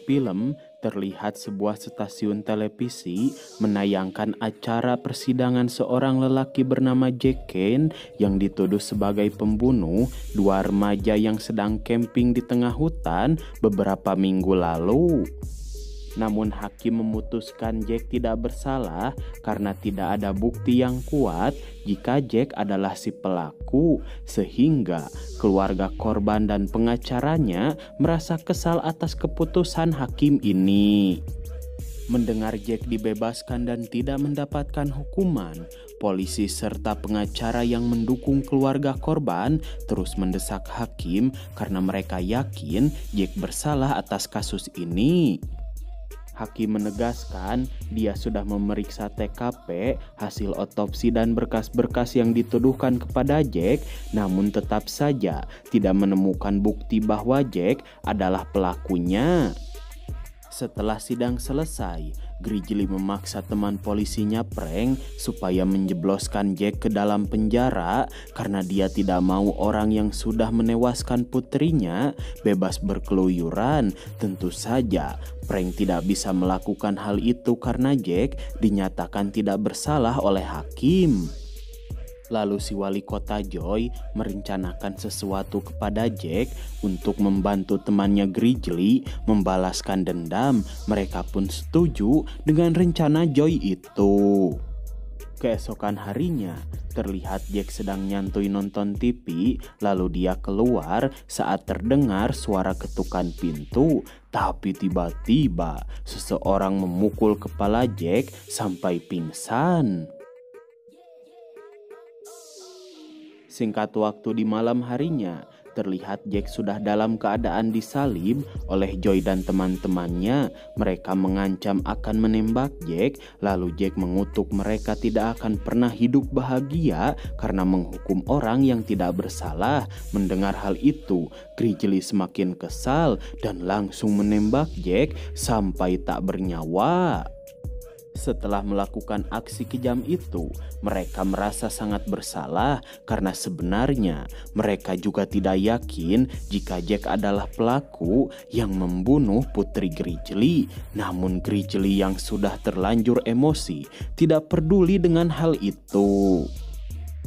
film, terlihat sebuah stasiun televisi menayangkan acara persidangan seorang lelaki bernama Jack Kane yang dituduh sebagai pembunuh dua remaja yang sedang camping di tengah hutan beberapa minggu lalu. Namun hakim memutuskan Jack tidak bersalah karena tidak ada bukti yang kuat jika Jack adalah si pelaku, sehingga keluarga korban dan pengacaranya merasa kesal atas keputusan hakim ini. Mendengar Jack dibebaskan dan tidak mendapatkan hukuman, polisi serta pengacara yang mendukung keluarga korban terus mendesak hakim karena mereka yakin Jack bersalah atas kasus ini. Hakim menegaskan dia sudah memeriksa TKP, hasil otopsi dan berkas-berkas yang dituduhkan kepada Jack, namun tetap saja tidak menemukan bukti bahwa Jack adalah pelakunya. Setelah sidang selesai, Grizzly memaksa teman polisinya prank supaya menjebloskan Jack ke dalam penjara karena dia tidak mau orang yang sudah menewaskan putrinya bebas berkeluyuran. Tentu saja, prank tidak bisa melakukan hal itu karena Jack dinyatakan tidak bersalah oleh hakim. Lalu si wali kota Joy merencanakan sesuatu kepada Jack untuk membantu temannya Grizzly membalaskan dendam. Mereka pun setuju dengan rencana Joy itu. Keesokan harinya, terlihat Jack sedang nyantui nonton TV, lalu dia keluar saat terdengar suara ketukan pintu. Tapi tiba-tiba seseorang memukul kepala Jack sampai pingsan. Singkat waktu di malam harinya, terlihat Jack sudah dalam keadaan disalib oleh Joy dan teman-temannya. Mereka mengancam akan menembak Jack, lalu Jack mengutuk mereka tidak akan pernah hidup bahagia karena menghukum orang yang tidak bersalah. Mendengar hal itu, Grizzly semakin kesal dan langsung menembak Jack sampai tak bernyawa. Setelah melakukan aksi kejam itu, mereka merasa sangat bersalah karena sebenarnya mereka juga tidak yakin jika Jack adalah pelaku yang membunuh putri Grizzly. Namun Grizzly yang sudah terlanjur emosi tidak peduli dengan hal itu.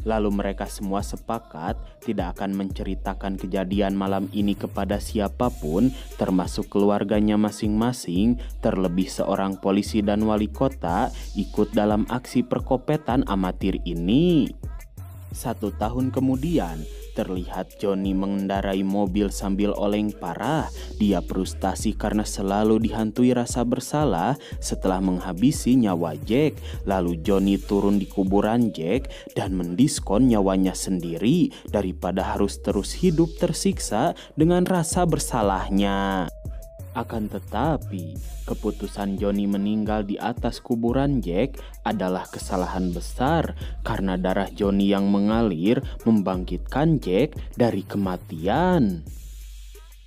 Lalu mereka semua sepakat tidak akan menceritakan kejadian malam ini kepada siapapun, termasuk keluarganya masing-masing. Terlebih seorang polisi dan wali kota ikut dalam aksi perkopetan amatir ini. 1 tahun kemudian, terlihat Johnny mengendarai mobil sambil oleng parah. Dia frustasi karena selalu dihantui rasa bersalah setelah menghabisi nyawa Jack. Lalu Johnny turun di kuburan Jack dan mendiskon nyawanya sendiri daripada harus terus hidup tersiksa dengan rasa bersalahnya. Akan tetapi, keputusan Johnny meninggal di atas kuburan Jack adalah kesalahan besar karena darah Johnny yang mengalir membangkitkan Jack dari kematian.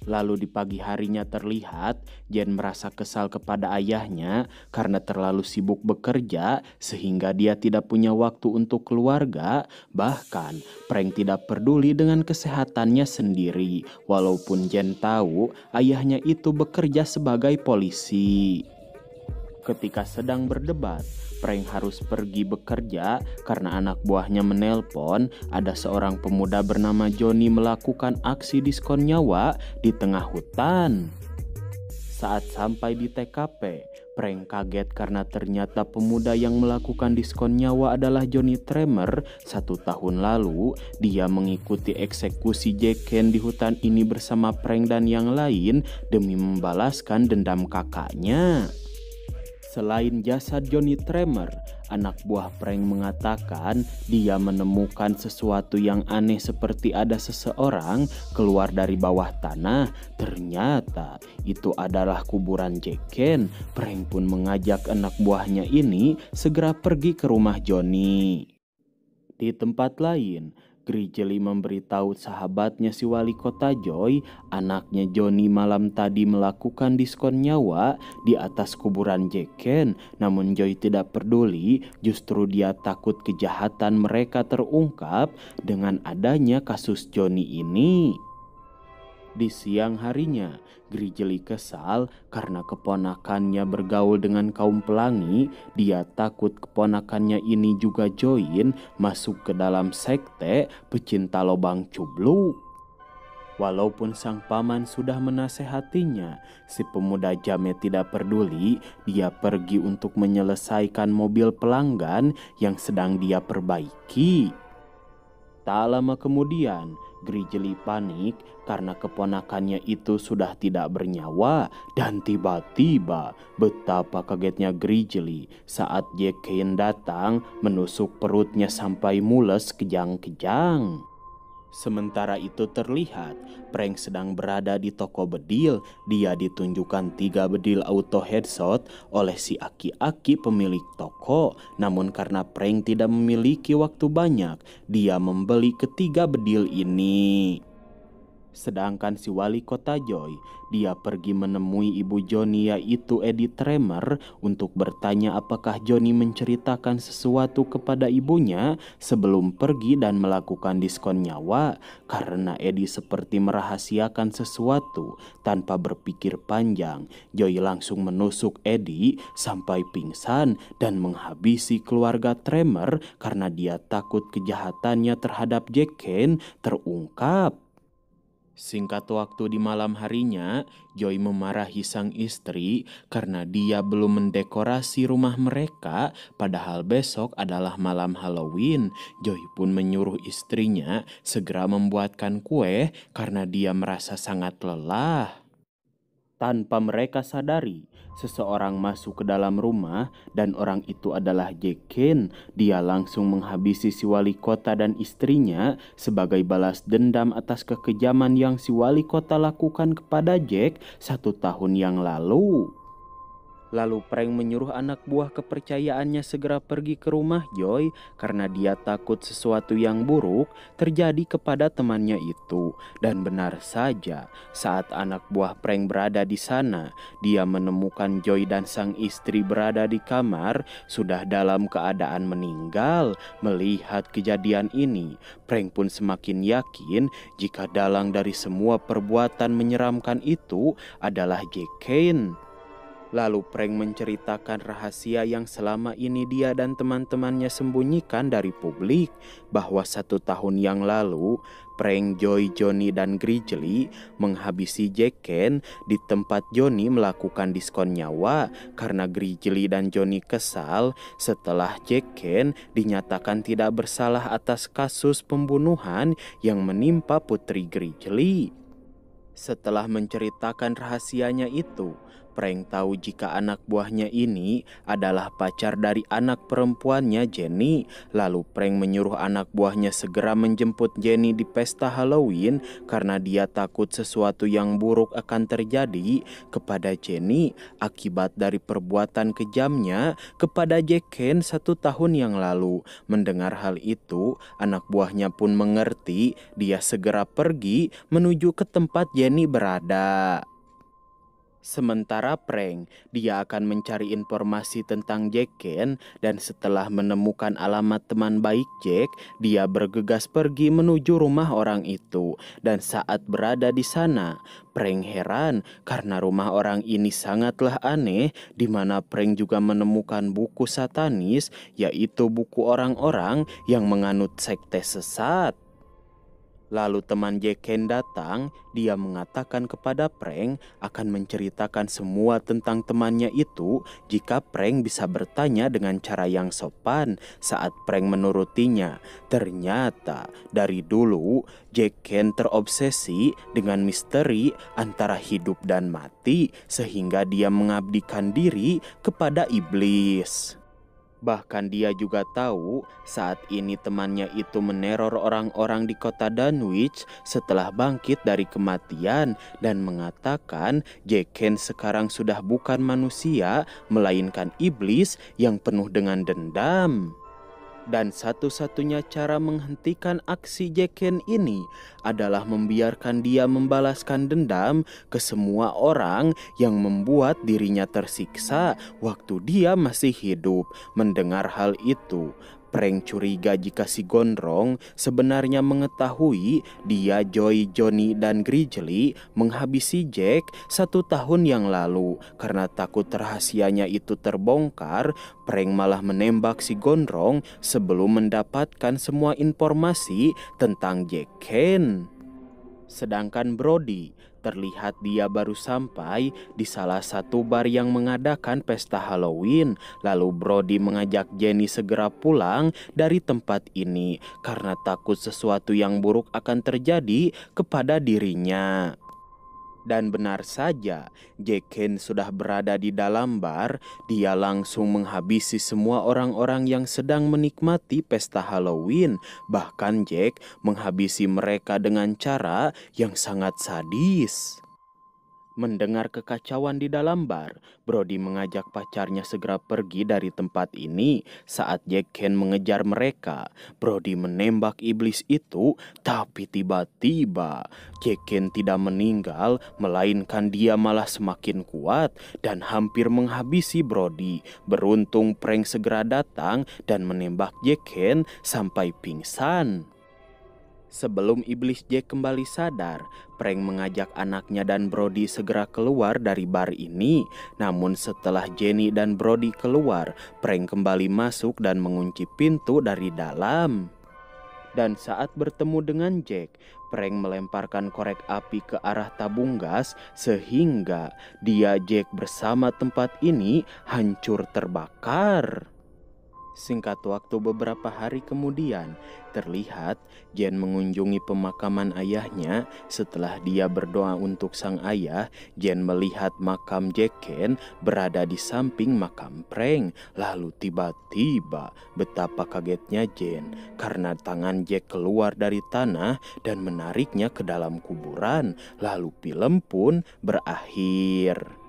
Lalu di pagi harinya terlihat Jen merasa kesal kepada ayahnya karena terlalu sibuk bekerja sehingga dia tidak punya waktu untuk keluarga. Bahkan Frank tidak peduli dengan kesehatannya sendiri walaupun Jen tahu ayahnya itu bekerja sebagai polisi. Ketika sedang berdebat, Frank harus pergi bekerja karena anak buahnya menelpon ada seorang pemuda bernama Johnny melakukan aksi diskon nyawa di tengah hutan. Saat sampai di TKP, Frank kaget karena ternyata pemuda yang melakukan diskon nyawa adalah Johnny Tremor. 1 tahun lalu, dia mengikuti eksekusi Jack Kane di hutan ini bersama Frank dan yang lain demi membalaskan dendam kakaknya. Selain jasad Johnny Tremor, anak buah Frank mengatakan dia menemukan sesuatu yang aneh seperti ada seseorang keluar dari bawah tanah. Ternyata itu adalah kuburan Jack Kane. Frank pun mengajak anak buahnya ini segera pergi ke rumah Johnny. Di tempat lain, Grizzly memberitahu sahabatnya si wali kota Joy, anaknya Johnny malam tadi melakukan diskon nyawa di atas kuburan Jack Kane. Namun Joy tidak peduli, justru dia takut kejahatan mereka terungkap dengan adanya kasus Johnny ini. Di siang harinya, Grizzly kesal karena keponakannya bergaul dengan kaum pelangi. Dia takut keponakannya ini juga join masuk ke dalam sekte pecinta lobang cubluk. Walaupun sang paman sudah menasehatinya, si pemuda jamet tidak peduli. Dia pergi untuk menyelesaikan mobil pelanggan yang sedang dia perbaiki. Tak lama kemudian, Grizzly panik karena keponakannya itu sudah tidak bernyawa. Dan tiba-tiba betapa kagetnya Grizzly saat Jack Kane datang menusuk perutnya sampai mules kejang-kejang. Sementara itu terlihat Prank sedang berada di toko bedil. Dia ditunjukkan 3 bedil auto headshot oleh si aki-aki pemilik toko. Namun karena Prank tidak memiliki waktu banyak, dia membeli ketiga bedil ini. Sedangkan si wali kota Joy, dia pergi menemui ibu Johnny yaitu Eddie Tremor untuk bertanya apakah Johnny menceritakan sesuatu kepada ibunya sebelum pergi dan melakukan diskon nyawa. Karena Eddie seperti merahasiakan sesuatu tanpa berpikir panjang, Joy langsung menusuk Eddie sampai pingsan dan menghabisi keluarga Tremor karena dia takut kejahatannya terhadap Jack Kane terungkap. Singkat waktu di malam harinya, Joy memarahi sang istri karena dia belum mendekorasi rumah mereka, padahal besok adalah malam Halloween. Joy pun menyuruh istrinya segera membuatkan kue karena dia merasa sangat lelah. Tanpa mereka sadari, seseorang masuk ke dalam rumah dan orang itu adalah Jack Kane. Dia langsung menghabisi si wali kota dan istrinya sebagai balas dendam atas kekejaman yang si wali kota lakukan kepada Jack 1 tahun yang lalu. Lalu Prank menyuruh anak buah kepercayaannya segera pergi ke rumah Joy karena dia takut sesuatu yang buruk terjadi kepada temannya itu. Dan benar saja, saat anak buah Prank berada di sana, dia menemukan Joy dan sang istri berada di kamar sudah dalam keadaan meninggal. Melihat kejadian ini, Prank pun semakin yakin jika dalang dari semua perbuatan menyeramkan itu adalah Jack Kane. Lalu Prank menceritakan rahasia yang selama ini dia dan teman-temannya sembunyikan dari publik, bahwa 1 tahun yang lalu Prank, Joy, Johnny, dan Grizzly menghabisi Jack Kane di tempat Johnny melakukan diskon nyawa karena Grizzly dan Johnny kesal setelah Jack Kane dinyatakan tidak bersalah atas kasus pembunuhan yang menimpa putri Grizzly. Setelah menceritakan rahasianya itu, Prank tahu jika anak buahnya ini adalah pacar dari anak perempuannya Jenny. Lalu Prank menyuruh anak buahnya segera menjemput Jenny di pesta Halloween karena dia takut sesuatu yang buruk akan terjadi kepada Jenny akibat dari perbuatan kejamnya kepada Jack Kane 1 tahun yang lalu. Mendengar hal itu, anak buahnya pun mengerti. Dia segera pergi menuju ke tempat Jenny berada. Sementara Prank, dia akan mencari informasi tentang Jack Kane dan setelah menemukan alamat teman baik Jack, dia bergegas pergi menuju rumah orang itu. Dan saat berada di sana, Prank heran karena rumah orang ini sangatlah aneh, di mana Prank juga menemukan buku satanis, yaitu buku orang-orang yang menganut sekte sesat. Lalu teman Jack Kane datang, dia mengatakan kepada Prank akan menceritakan semua tentang temannya itu jika Prank bisa bertanya dengan cara yang sopan. Saat Prank menurutinya, ternyata dari dulu Jack Kane terobsesi dengan misteri antara hidup dan mati sehingga dia mengabdikan diri kepada iblis. Bahkan dia juga tahu saat ini temannya itu meneror orang-orang di kota Dunwich setelah bangkit dari kematian dan mengatakan Jack Kane sekarang sudah bukan manusia melainkan iblis yang penuh dengan dendam. Dan satu-satunya cara menghentikan aksi Jack Kane ini adalah membiarkan dia membalaskan dendam ke semua orang yang membuat dirinya tersiksa waktu dia masih hidup. Mendengar hal itu, Prank curiga jika si Gondrong sebenarnya mengetahui dia, Joy, Johnny, dan Grizzly menghabisi Jack 1 tahun yang lalu. Karena takut rahasianya itu terbongkar, Prank malah menembak si Gondrong sebelum mendapatkan semua informasi tentang Jack Ken. Sedangkan Brody terlihat dia baru sampai di salah satu bar yang mengadakan pesta Halloween. Lalu Brody mengajak Jenny segera pulang dari tempat ini karena takut sesuatu yang buruk akan terjadi kepada dirinya. Dan benar saja, Jack Ken sudah berada di dalam bar. Dia langsung menghabisi semua orang-orang yang sedang menikmati pesta Halloween. Bahkan Jack menghabisi mereka dengan cara yang sangat sadis. Mendengar kekacauan di dalam bar, Brody mengajak pacarnya segera pergi dari tempat ini. Saat Jack Ken mengejar mereka, Brody menembak iblis itu, tapi tiba-tiba Jack Ken tidak meninggal, melainkan dia malah semakin kuat dan hampir menghabisi Brody. Beruntung Prank segera datang dan menembak Jack Ken sampai pingsan. Sebelum iblis Jack kembali sadar, Prank mengajak anaknya dan Brody segera keluar dari bar ini. Namun setelah Jenny dan Brody keluar, Prank kembali masuk dan mengunci pintu dari dalam. Dan saat bertemu dengan Jack, Prank melemparkan korek api ke arah tabung gas sehingga dia, Jack, bersama tempat ini hancur terbakar. Singkat waktu beberapa hari kemudian, terlihat Jen mengunjungi pemakaman ayahnya. Setelah dia berdoa untuk sang ayah, Jen melihat makam Jack Ken berada di samping makam Prank. Lalu tiba-tiba betapa kagetnya Jen karena tangan Jack keluar dari tanah dan menariknya ke dalam kuburan. Lalu film pun berakhir.